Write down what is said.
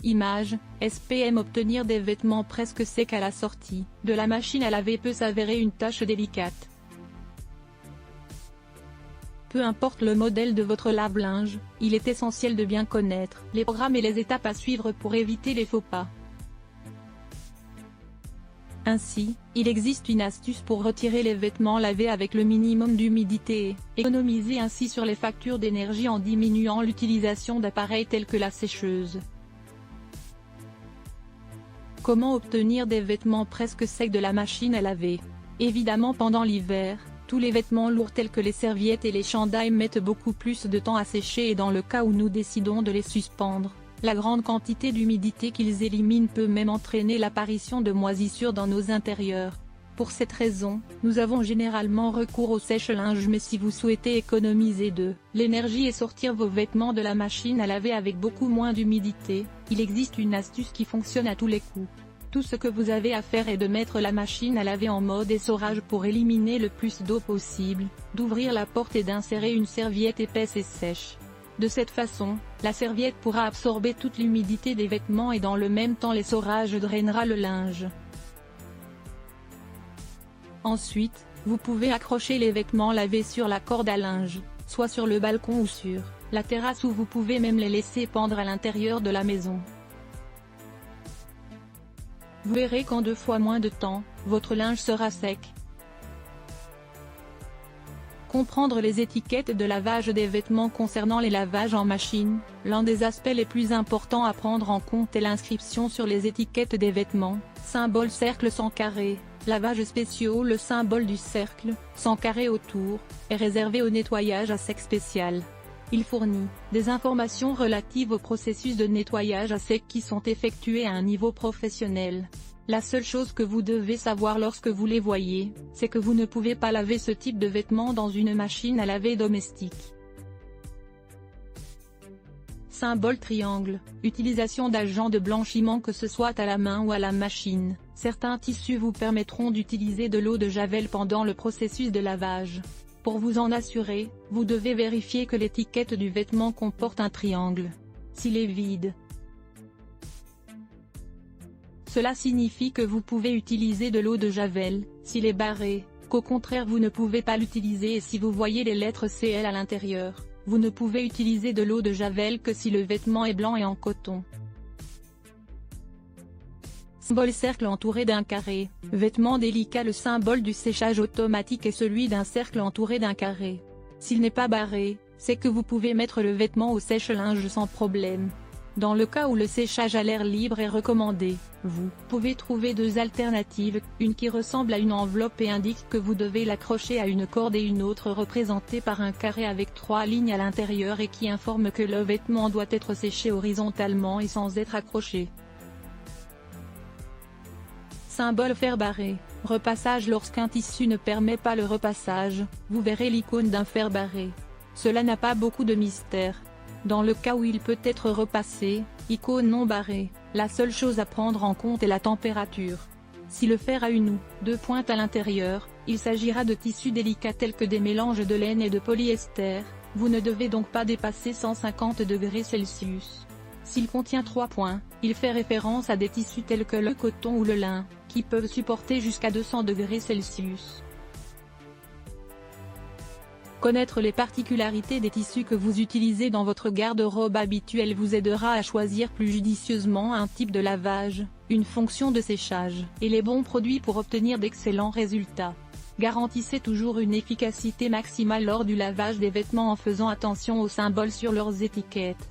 Image, SPM. Obtenir des vêtements presque secs à la sortie de la machine à laver peut s'avérer une tâche délicate. Peu importe le modèle de votre lave-linge, il est essentiel de bien connaître les programmes et les étapes à suivre pour éviter les faux pas. Ainsi, il existe une astuce pour retirer les vêtements lavés avec le minimum d'humidité et économiser ainsi sur les factures d'énergie en diminuant l'utilisation d'appareils tels que la sécheuse. Comment obtenir des vêtements presque secs de la machine à laver? Évidemment, pendant l'hiver, tous les vêtements lourds tels que les serviettes et les chandails mettent beaucoup plus de temps à sécher, et dans le cas où nous décidons de les suspendre, la grande quantité d'humidité qu'ils éliminent peut même entraîner l'apparition de moisissures dans nos intérieurs. Pour cette raison, nous avons généralement recours au sèche-linge, mais si vous souhaitez économiser de l'énergie et sortir vos vêtements de la machine à laver avec beaucoup moins d'humidité, il existe une astuce qui fonctionne à tous les coups. Tout ce que vous avez à faire est de mettre la machine à laver en mode essorage pour éliminer le plus d'eau possible, d'ouvrir la porte et d'insérer une serviette épaisse et sèche. De cette façon, la serviette pourra absorber toute l'humidité des vêtements et dans le même temps l'essorage drainera le linge. Ensuite, vous pouvez accrocher les vêtements lavés sur la corde à linge, soit sur le balcon ou sur la terrasse, ou vous pouvez même les laisser pendre à l'intérieur de la maison. Vous verrez qu'en 2 fois moins de temps, votre linge sera sec. Comprendre les étiquettes de lavage des vêtements. Concernant les lavages en machine, l'un des aspects les plus importants à prendre en compte est l'inscription sur les étiquettes des vêtements, symbole cercle sans carré. Lavage spéciaux. Le symbole du cercle, sans carré autour, est réservé au nettoyage à sec spécial. Il fournit des informations relatives au processus de nettoyage à sec qui sont effectués à un niveau professionnel. La seule chose que vous devez savoir lorsque vous les voyez, c'est que vous ne pouvez pas laver ce type de vêtements dans une machine à laver domestique. Symbole triangle. Utilisation d'agents de blanchiment, que ce soit à la main ou à la machine. Certains tissus vous permettront d'utiliser de l'eau de javel pendant le processus de lavage. Pour vous en assurer, vous devez vérifier que l'étiquette du vêtement comporte un triangle. S'il est vide, cela signifie que vous pouvez utiliser de l'eau de javel. S'il est barré, qu'au contraire vous ne pouvez pas l'utiliser, et si vous voyez les lettres CL à l'intérieur, vous ne pouvez utiliser de l'eau de javel que si le vêtement est blanc et en coton. Symbole cercle entouré d'un carré. Vêtement délicat. Le symbole du séchage automatique est celui d'un cercle entouré d'un carré. S'il n'est pas barré, c'est que vous pouvez mettre le vêtement au sèche-linge sans problème. Dans le cas où le séchage à l'air libre est recommandé, vous pouvez trouver 2 alternatives, une qui ressemble à une enveloppe et indique que vous devez l'accrocher à une corde, et une autre représentée par un carré avec 3 lignes à l'intérieur et qui informe que le vêtement doit être séché horizontalement et sans être accroché. Symbole fer barré. Repassage. Lorsqu'un tissu ne permet pas le repassage, vous verrez l'icône d'un fer barré. Cela n'a pas beaucoup de mystère. Dans le cas où il peut être repassé, icône non barrée, la seule chose à prendre en compte est la température. Si le fer a une ou 2 pointes à l'intérieur, il s'agira de tissus délicats tels que des mélanges de laine et de polyester, vous ne devez donc pas dépasser 150 degrés Celsius. S'il contient 3 points, il fait référence à des tissus tels que le coton ou le lin, qui peuvent supporter jusqu'à 200 degrés Celsius. Connaître les particularités des tissus que vous utilisez dans votre garde-robe habituelle vous aidera à choisir plus judicieusement un type de lavage, une fonction de séchage, et les bons produits pour obtenir d'excellents résultats. Garantissez toujours une efficacité maximale lors du lavage des vêtements en faisant attention aux symboles sur leurs étiquettes.